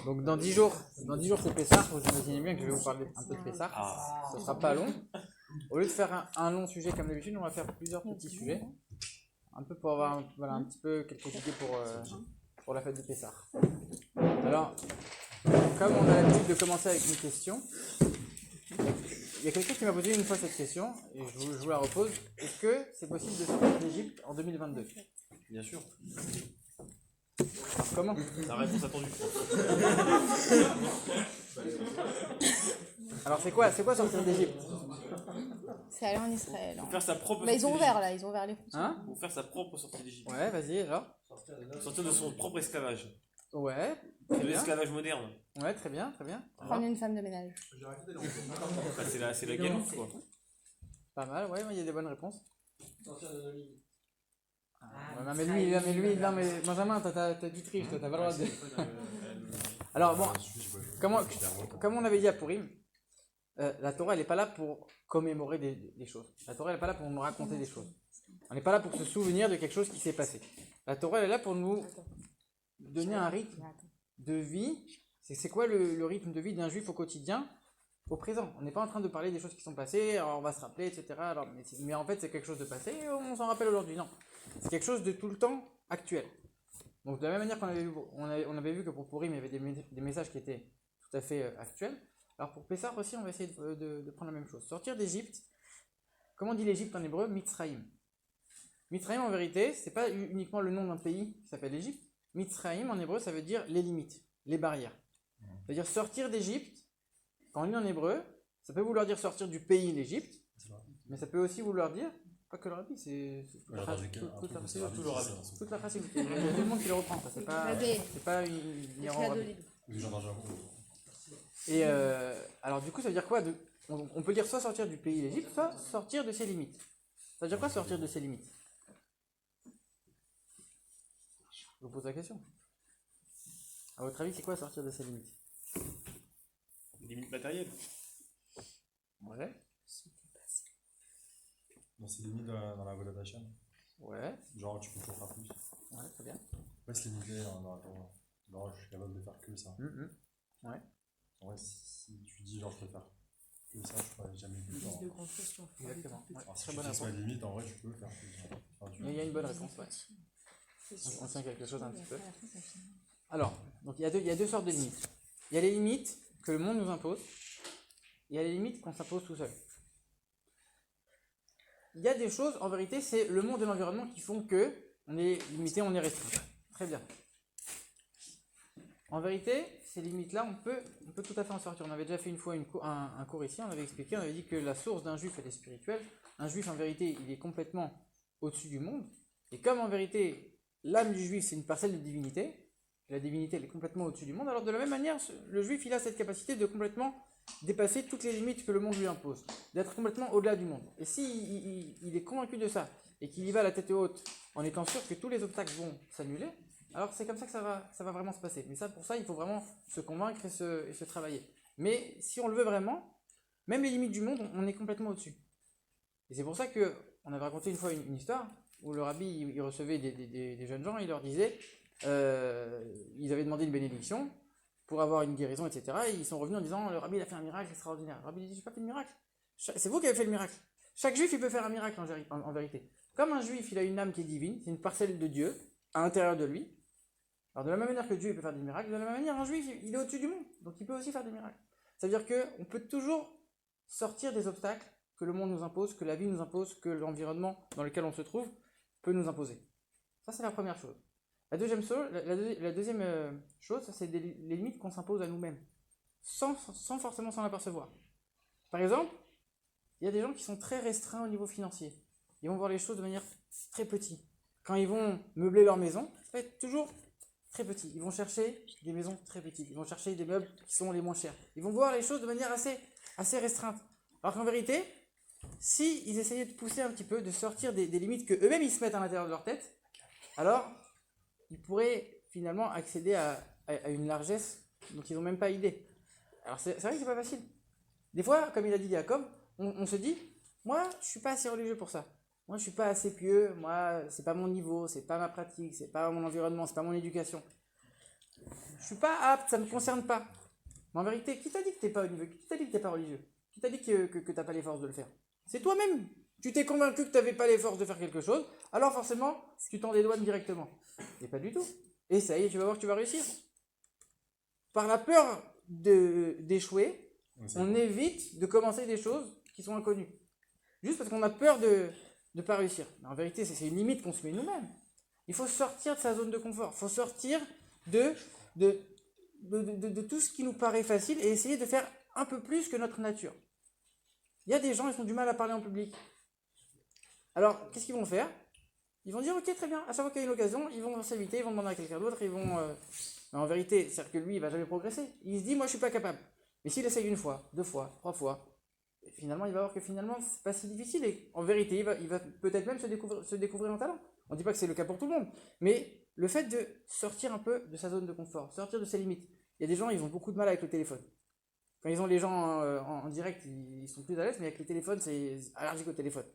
Donc dans 10 jours c'est Pessah, vous imaginez bien que je vais vous parler un peu de Pessah. Ce ne sera pas long. Au lieu de faire un long sujet comme d'habitude, on va faire plusieurs petits sujets. Un peu pour avoir un petit peu quelques idées pour la fête de Pessah. Alors, comme on a l'habitude de commencer avec une question, il y a quelqu'un qui m'a posé une fois cette question, et je vous la repose. Est-ce que c'est possible de sortir d'Égypte en 2022 ? Bien sûr. Alors comment ? La réponse attendue. Alors c'est quoi sortir d'Égypte ? C'est aller en Israël. Pour faire sa propre Bah, ils ont sortie ouvert là, ils ont ouvert les frontières. Hein ? Pour faire sa propre sortie d'Égypte. Ouais, vas-y alors. Sortir de son propre esclavage. Ouais, De très bien. l'esclavage moderne. Ouais, très bien, très bien. Prendre une femme de ménage. Bah, c'est la galoute, quoi. Pas mal, ouais, il y a des bonnes réponses. Non mais lui, Benjamin, t'as du triche, toi, t'as pas le droit de... Alors bon, comme on avait dit à Pourim, la Torah elle n'est pas là pour commémorer des choses. La Torah elle n'est pas là pour nous raconter des choses. On n'est pas là pour se souvenir de quelque chose qui s'est passé. La Torah elle est là pour nous donner un rythme de vie. C'est quoi le rythme de vie d'un juif au quotidien, au présent. On n'est pas en train de parler des choses qui sont passées, alors on va se rappeler, etc. Alors, mais en fait c'est quelque chose de passé et on s'en rappelle aujourd'hui. Non, c'est quelque chose de tout le temps actuel. Donc de la même manière qu'on avait vu que pour Pourim il y avait des messages qui étaient tout à fait actuels. Alors pour Pessah aussi on va essayer de prendre la même chose. Sortir d'Égypte, comment on dit l'Égypte en hébreu ? Mitzraïm. Mitzraïm en vérité c'est pas uniquement le nom d'un pays qui s'appelle l'Égypte. Mitzraïm en hébreu ça veut dire les limites, les barrières. Ça veut dire sortir d'Égypte, quand on lit en hébreu, ça peut vouloir dire sortir du pays l'Égypte, mais ça peut aussi vouloir dire, pas que le rabbi, c'est toute la facilité. Il y a tout le monde qui le reprend, ça, c'est pas une erreur rabbi. Et alors du coup ça veut dire quoi on peut dire soit sortir du pays l'Égypte, soit sortir de ses limites. Ça veut dire quoi sortir de ses limites ? Je vous pose la question. À votre avis c'est quoi sortir de ses limites ? Limite matérielle. Ouais. Dans ses limites dans la voie d'achat. Ouais. Genre, tu peux toujours faire plus. Ouais, très bien. Pas se limiter dans la Torah. Genre, je suis capable de faire que ça. Ouais. En vrai, si tu dis, genre, je peux faire que ça, je pourrais jamais plus faire. Exactement. Ouais. Alors, si Très tu bonne fixes ma réponse. limite, en vrai, tu peux faire plus. Enfin, Il y a une bonne réponse, ouais. On tient quelque chose un petit peu. Alors, donc il y a deux sortes de limites. Il y a les limites que le monde nous impose, et il y a les limites qu'on s'impose tout seul. Il y a des choses, en vérité, c'est le monde et l'environnement qui font que on est limité, on est restreint. Très bien. En vérité, ces limites-là, on peut tout à fait en sortir. On avait déjà fait une fois un cours ici, on avait expliqué, on avait dit que la source d'un juif elle est spirituelle. Un juif, en vérité, il est complètement au-dessus du monde. Et comme en vérité, l'âme du juif, c'est une parcelle de divinité, la divinité elle est complètement au-dessus du monde, alors de la même manière, le juif il a cette capacité de complètement dépasser toutes les limites que le monde lui impose, d'être complètement au-delà du monde. Et si il est convaincu de ça, et qu'il y va la tête haute, en étant sûr que tous les obstacles vont s'annuler, alors c'est comme ça que ça va vraiment se passer. Mais pour ça, il faut vraiment se convaincre et se travailler. Mais si on le veut vraiment, même les limites du monde, on est complètement au-dessus. Et c'est pour ça qu'on avait raconté une fois une histoire, où le rabbi il recevait des jeunes gens, il leur disait, ils avaient demandé une bénédiction pour avoir une guérison, etc. Et ils sont revenus en disant, le rabbi il a fait un miracle extraordinaire. Le rabbi dit, j'ai pas fait de miracle. C'est vous qui avez fait le miracle. Chaque juif il peut faire un miracle en vérité. Comme un juif il a une âme qui est divine, c'est une parcelle de Dieu à l'intérieur de lui. Alors de la même manière que Dieu il peut faire des miracles, de la même manière un juif il est au-dessus du monde, donc il peut aussi faire des miracles. Ça veut dire qu'on peut toujours sortir des obstacles que le monde nous impose, que la vie nous impose, que l'environnement dans lequel on se trouve peut nous imposer. Ça c'est la première chose. La deuxième chose, c'est les limites qu'on s'impose à nous-mêmes, sans forcément s'en apercevoir. Par exemple, il y a des gens qui sont très restreints au niveau financier. Ils vont voir les choses de manière très petite. Quand ils vont meubler leur maison, ça va être toujours très petit. Ils vont chercher des maisons très petites. Ils vont chercher des meubles qui sont les moins chers. Ils vont voir les choses de manière assez restreinte. Alors qu'en vérité, si ils essayaient de pousser un petit peu, de sortir des limites que eux-mêmes ils se mettent à l'intérieur de leur tête, alors ils pourraient finalement accéder à une largesse dont ils n'ont même pas idée. Alors c'est vrai que c'est pas facile. Des fois, comme il a dit Jacob, on se dit, moi je suis pas assez religieux pour ça. Moi je suis pas assez pieux, moi c'est pas mon niveau, c'est pas ma pratique, c'est pas mon environnement, c'est pas mon éducation. Je suis pas apte, ça me concerne pas. Mais en vérité, qui t'a dit que t'es pas au niveau? Qui t'a dit que t'es pas religieux? Qui t'a dit que t'as pas les forces de le faire? C'est toi-même. Tu t'es convaincu que t'avais pas les forces de faire quelque chose, alors forcément, tu t'en dédouanes directement. Et pas du tout. Essaye et tu vas voir que tu vas réussir. Par la peur d'échouer, on évite de commencer des choses qui sont inconnues. Juste parce qu'on a peur de ne pas réussir. Mais en vérité, c'est une limite qu'on se met nous-mêmes. Il faut sortir de sa zone de confort. Il faut sortir de tout ce qui nous paraît facile et essayer de faire un peu plus que notre nature. Il y a des gens, ils ont du mal à parler en public. Alors, qu'est-ce qu'ils vont faire? Ils vont dire, ok, très bien, à chaque fois qu'il y a une occasion, ils vont s'inviter, ils vont demander à quelqu'un d'autre, ils vont... Mais en vérité, c'est-à-dire que lui, il ne va jamais progresser. Il se dit, moi, je ne suis pas capable. Mais s'il essaye une fois, 2 fois, 3 fois, finalement, il va voir que finalement, c'est pas si difficile. Et en vérité, il va peut-être même se découvrir un talent. On ne dit pas que c'est le cas pour tout le monde. Mais le fait de sortir un peu de sa zone de confort, sortir de ses limites. Il y a des gens, ils ont beaucoup de mal avec le téléphone. Quand ils ont les gens en direct, ils sont plus à l'aise, mais avec les téléphones, c'est allergique au téléphone.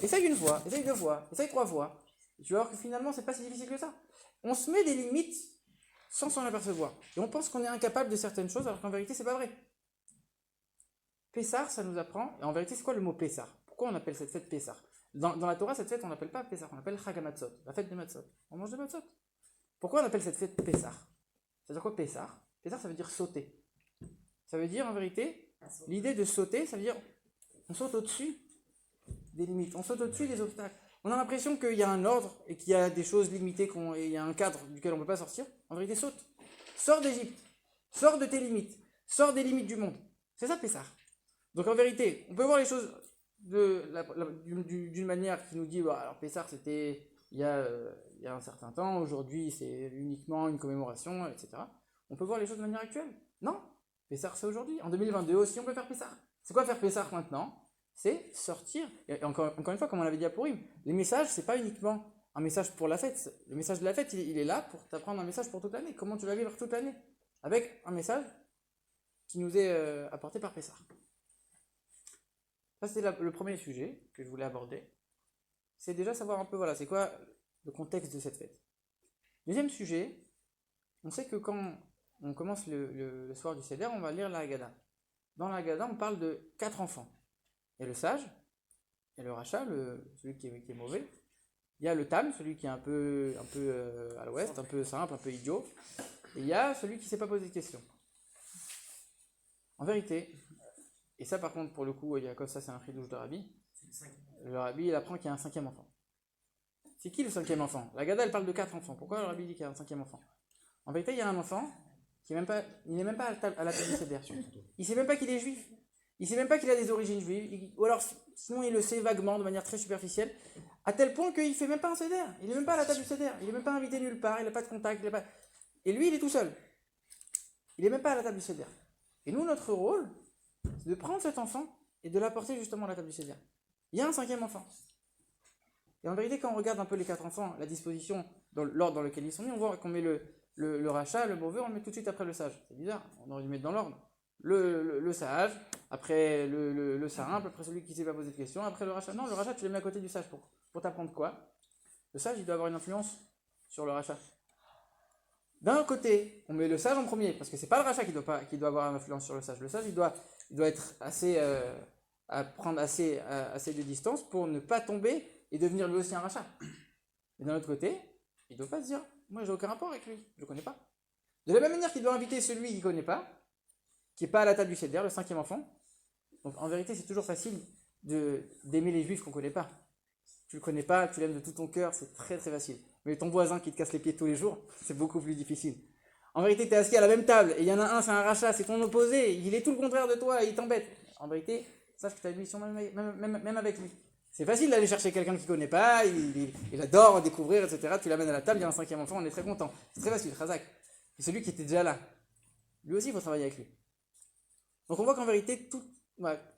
Essaye une fois, essaye 2 fois, essaye 3 fois. Et tu vas voir que finalement, c'est pas si difficile que ça. On se met des limites sans s'en apercevoir. Et on pense qu'on est incapable de certaines choses, alors qu'en vérité, c'est pas vrai. Pessar, ça nous apprend. Et en vérité, c'est quoi le mot Pessar? Pourquoi on appelle cette fête Pessar? Dans la Torah, cette fête, on n'appelle pas Pessar, on appelle Chag HaMatzot, la fête des Matzot. On mange des Matzot. Pourquoi on appelle cette fête Pessar? Ça veut dire quoi Pessar? Pessar, ça veut dire sauter. Ça veut dire, en vérité, l'idée de sauter, ça veut dire on saute au-dessus des limites, on saute au-dessus des obstacles. On a l'impression qu'il y a un ordre et qu'il y a des choses limitées, et il y a un cadre duquel on ne peut pas sortir. En vérité, saute. Sors d'Égypte. Sors de tes limites. Sors des limites du monde. C'est ça, Pessar. Donc en vérité, on peut voir les choses d'une manière qui nous dit, bah, alors Pessar, c'était il y a un certain temps, aujourd'hui, c'est uniquement une commémoration, etc. On peut voir les choses de manière actuelle. Non, Pessar, c'est aujourd'hui. En 2022 aussi, on peut faire Pessar. C'est quoi faire Pessar maintenant? C'est sortir. Et encore une fois, comme on l'avait dit à Pourim, les messages, c'est pas uniquement un message pour la fête. Le message de la fête, il est là pour t'apprendre un message pour toute l'année. Comment tu vas vivre toute l'année? Avec un message qui nous est apporté par Pessar. Ça, c'était le premier sujet que je voulais aborder. C'est déjà savoir un peu, voilà, c'est quoi le contexte de cette fête. Deuxième sujet, on sait que quand on commence le soir du Seder, on va lire la Haggadah. Dans la Haggadah, on parle de 4 enfants. Il y a le sage, il y a le rachat, celui qui est mauvais. Il y a le tam, celui qui est un peu à l'ouest, un peu simple, un peu idiot. Et il y a celui qui ne s'est pas posé de questions. En vérité, et ça par contre pour le coup, Yaakov, ça c'est un chidouche de Rabbi. Le Rabbi il apprend qu'il y a un 5e enfant. C'est qui le 5e enfant? La Haggadah elle parle de 4 enfants. Pourquoi le Rabbi dit qu'il y a un 5e enfant? En vérité, il y a un enfant qui n'est même pas à la table du Seder. Il ne sait même pas qu'il est juif. Il ne sait même pas qu'il a des origines juives. Ou alors, sinon, il le sait vaguement, de manière très superficielle, à tel point qu'il ne fait même pas un Seder. Il n'est même pas à la table du Seder. Il n'est même pas invité nulle part. Il n'a pas de contact. Et lui, il est tout seul. Il n'est même pas à la table du Seder. Et nous, notre rôle, c'est de prendre cet enfant et de l'apporter justement à la table du Seder. Il y a un 5e enfant. Et en vérité, quand on regarde un peu les 4 enfants, la disposition, dans l'ordre dans lequel ils sont mis, on voit qu'on met le rachat, le mauvais, on le met tout de suite après le sage. C'est bizarre, on aurait dû mettre dans l'ordre. Le sage, après le simple, après celui qui ne s'est pas posé de questions, après le rachat. Non, le rachat, tu le mets à côté du sage pour t'apprendre quoi? Le sage, il doit avoir une influence sur le rachat. D'un côté, on met le sage en premier, parce que c'est pas le rachat qui doit avoir une influence sur le sage. Le sage, il doit être assez, à prendre assez de distance pour ne pas tomber et devenir lui aussi un rachat. Et d'un autre côté, il ne doit pas se dire, moi j'ai aucun rapport avec lui, je ne le connais pas. De la même manière qu'il doit inviter celui qu'il ne connaît pas, qui n'est pas à la table du Seder, le 5e enfant. Donc en vérité, c'est toujours facile d'aimer les juifs qu'on ne connaît pas. Tu ne le connais pas, tu l'aimes de tout ton cœur, c'est très très facile. Mais ton voisin qui te casse les pieds tous les jours, c'est beaucoup plus difficile. En vérité, tu es assis à la même table, et il y en a un, c'est un rachat, c'est ton opposé, il est tout le contraire de toi, et il t'embête. En vérité, sache que tu as une mission même avec lui. C'est facile d'aller chercher quelqu'un qui ne connaît pas, il adore découvrir, etc. Tu l'amènes à la table, il y a un 5e enfant, on est très content. C'est très facile, Khazak. Et celui qui était déjà là, lui aussi, il faut travailler avec lui. Donc on voit qu'en vérité,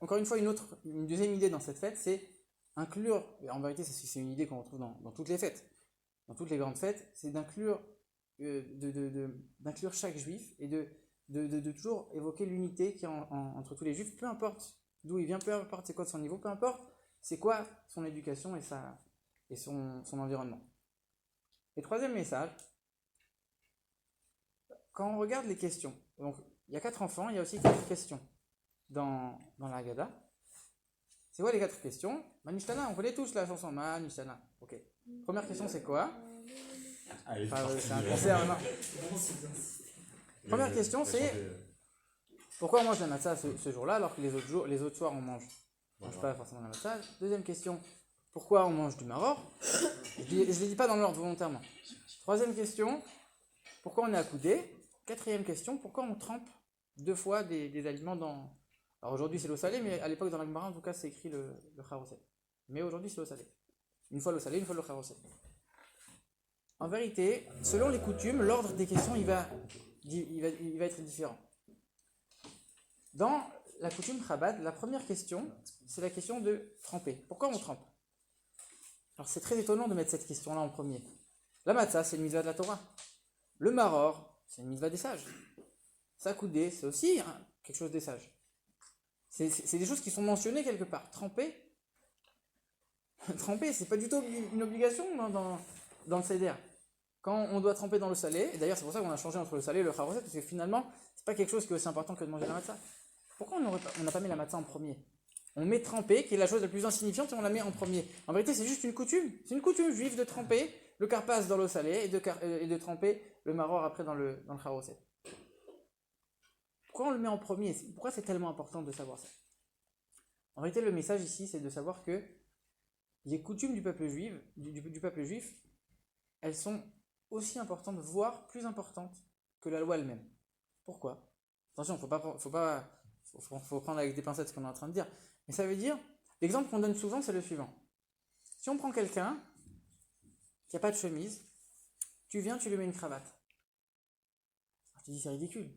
encore une fois, une deuxième idée dans cette fête, c'est inclure, et en vérité c'est une idée qu'on retrouve dans toutes les fêtes, dans toutes les grandes fêtes, c'est d'inclure chaque juif et de toujours évoquer l'unité qui est entre tous les juifs, peu importe d'où il vient, peu importe c'est quoi son niveau, peu importe c'est quoi son éducation et son environnement. Et troisième message, quand on regarde les questions, donc il y a 4 enfants, il y a aussi 4 questions dans la Haggadah. C'est quoi les 4 questions? Manishtana, on connaît tous la chanson Manishtana. Ok. Première question, c'est quoi? Allez, C'est un concert, non. Première question, c'est pourquoi on mange la matzah ce jour-là alors que les autres soirs on mange pas forcément la matzah. Deuxième question, pourquoi on mange du maror? Je ne les dis pas dans l'ordre volontairement. Troisième question, pourquoi on est accoudé? Quatrième question, pourquoi on trempe 2 fois des aliments dans... Alors aujourd'hui c'est l'eau salée, mais à l'époque dans la Gemara en tout cas c'est écrit le charoset. Mais aujourd'hui c'est l'eau salée. Une fois l'eau salée, une fois le charoset. En vérité, selon les coutumes, l'ordre des questions il va être différent. Dans la coutume Chabad, la première question, c'est la question de tremper. Pourquoi on trempe? Alors c'est très étonnant de mettre cette question-là en premier. La matzah, c'est une mitzvah de la Torah. Le maror, c'est une mitzvah des sages. Sakoudé, c'est aussi quelque chose des sages. C'est des choses qui sont mentionnées quelque part. Tremper, c'est pas du tout une obligation dans le Seder. Quand on doit tremper dans le salé, et d'ailleurs c'est pour ça qu'on a changé entre le salé et le charoset, parce que finalement, c'est pas quelque chose qui est aussi important que de manger la matzah. Pourquoi on n'a pas mis la matzah en premier? On met tremper, qui est la chose la plus insignifiante, et on la met en premier. En vérité, c'est juste une coutume. C'est une coutume juive de tremper le karpas dans l'eau salée et de tremper le maror après dans le charoset. Pourquoi on le met en premier? Pourquoi c'est tellement important de savoir ça? En vérité, le message ici, c'est de savoir que les coutumes du peuple juif, elles sont aussi importantes, voire plus importantes que la loi elle-même. Pourquoi? Attention, faut prendre avec des pincettes ce qu'on est en train de dire. Mais ça veut dire, l'exemple qu'on donne souvent, c'est le suivant. Si on prend quelqu'un qui n'a pas de chemise, tu viens, tu lui mets une cravate. Alors, tu dis c'est ridicule.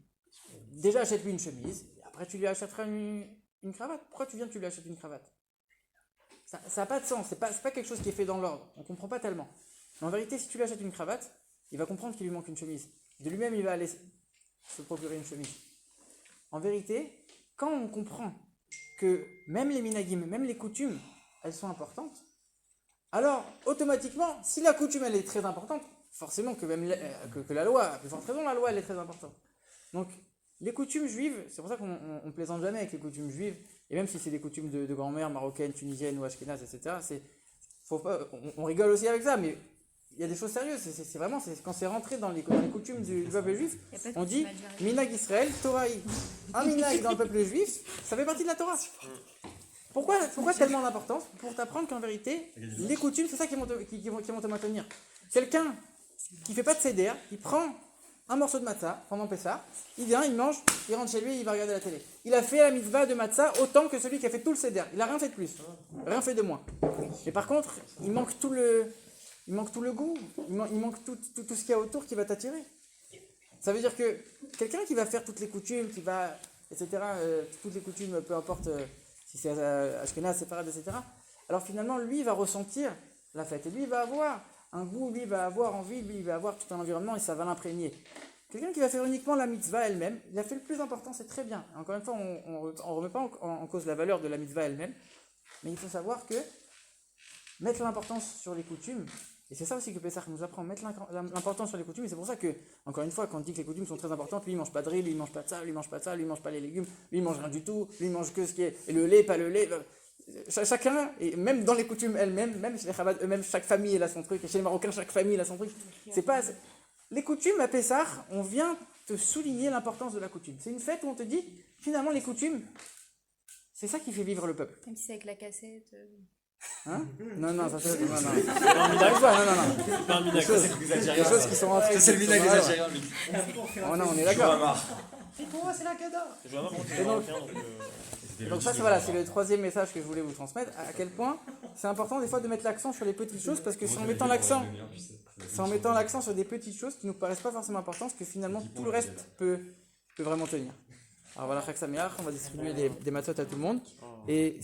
Déjà achète-lui une chemise, et après tu lui achèteras une cravate. Pourquoi tu viens, tu lui achètes une cravate? Ça n'a pas de sens, c'est pas quelque chose qui est fait dans l'ordre, on ne comprend pas tellement. Mais en vérité, si tu lui achètes une cravate, il va comprendre qu'il lui manque une chemise. De lui-même, il va aller se procurer une chemise. En vérité, quand on comprend que même les minagim, même les coutumes, elles sont importantes, alors automatiquement, si la coutume elle est très importante, forcément que même que la loi, à plus forte raison, la loi elle est très importante. Donc les coutumes juives, c'est pour ça qu'on plaisante jamais avec les coutumes juives, et même si c'est des coutumes de grand-mère marocaine, tunisienne ou ashkénaze, etc., on rigole aussi avec ça, mais il y a des choses sérieuses, c'est vraiment, quand c'est rentré dans les coutumes du peuple juif, on dit Minag Israël, Toraï. Un minag dans le peuple juif, ça fait partie de la Torah. Pourquoi tellement d'importance? Pour t'apprendre qu'en vérité, les coutumes, c'est ça qui vont te maintenir. Quelqu'un qui ne fait pas de seder, il prend un morceau de matzah pendant Pessah, il vient, il mange, il rentre chez lui et il va regarder la télé. Il a fait la mitzvah de matzah autant que celui qui a fait tout le seder. Il n'a rien fait de plus, rien fait de moins. Mais par contre, il manque tout le goût, il manque tout ce qu'il y a autour qui va t'attirer. Ça veut dire que quelqu'un qui va faire toutes les coutumes, qui va, etc., toutes les coutumes, peu importe si c'est ashkénaze, séfarade, etc., alors finalement, lui, il va ressentir la fête. Et lui, il va avoir un goût, lui, il va avoir envie, lui, il va avoir tout un environnement et ça va l'imprégner. Quelqu'un qui va faire uniquement la mitzvah elle-même, il a fait le plus important, c'est très bien. Encore une fois, on ne remet pas en cause la valeur de la mitzvah elle-même, mais il faut savoir que mettre l'importance sur les coutumes, et c'est ça aussi que Pessah nous apprend, mettre l'importance sur les coutumes, et c'est pour ça que, encore une fois, quand on dit que les coutumes sont très importantes, lui il mange pas de riz, lui il mange pas de ça, lui il mange pas de ça, lui il mange pas les légumes, lui il mange rien du tout, lui il mange que ce qui est, et le lait, pas le lait, chacun, et même dans les coutumes elles-mêmes, même chez les Chabad eux-mêmes, chaque famille elle a son truc, et chez les Marocains, chaque famille elle a son truc, les coutumes à Pessah, on vient te souligner l'importance de la coutume, c'est une fête où on te dit, finalement les coutumes, c'est ça qui fait vivre le peuple. Même si c'est avec la cassette. Hein? Non, ça c'est. Non. Des choses qui sont rentrées. C'est le vinaigre des Algériens, lui. Oh non, on est d'accord. Et pour moi, c'est la Kada. Donc ça, c'est le troisième message que je voulais vous transmettre. À quel point c'est important des fois de mettre l'accent sur les petites choses, parce que c'est en mettant l'accent sur des petites choses qui nous paraissent pas forcément importantes que finalement tout le reste peut vraiment tenir. Alors voilà, Chag Sameach, on va distribuer des matzot à tout le monde. Et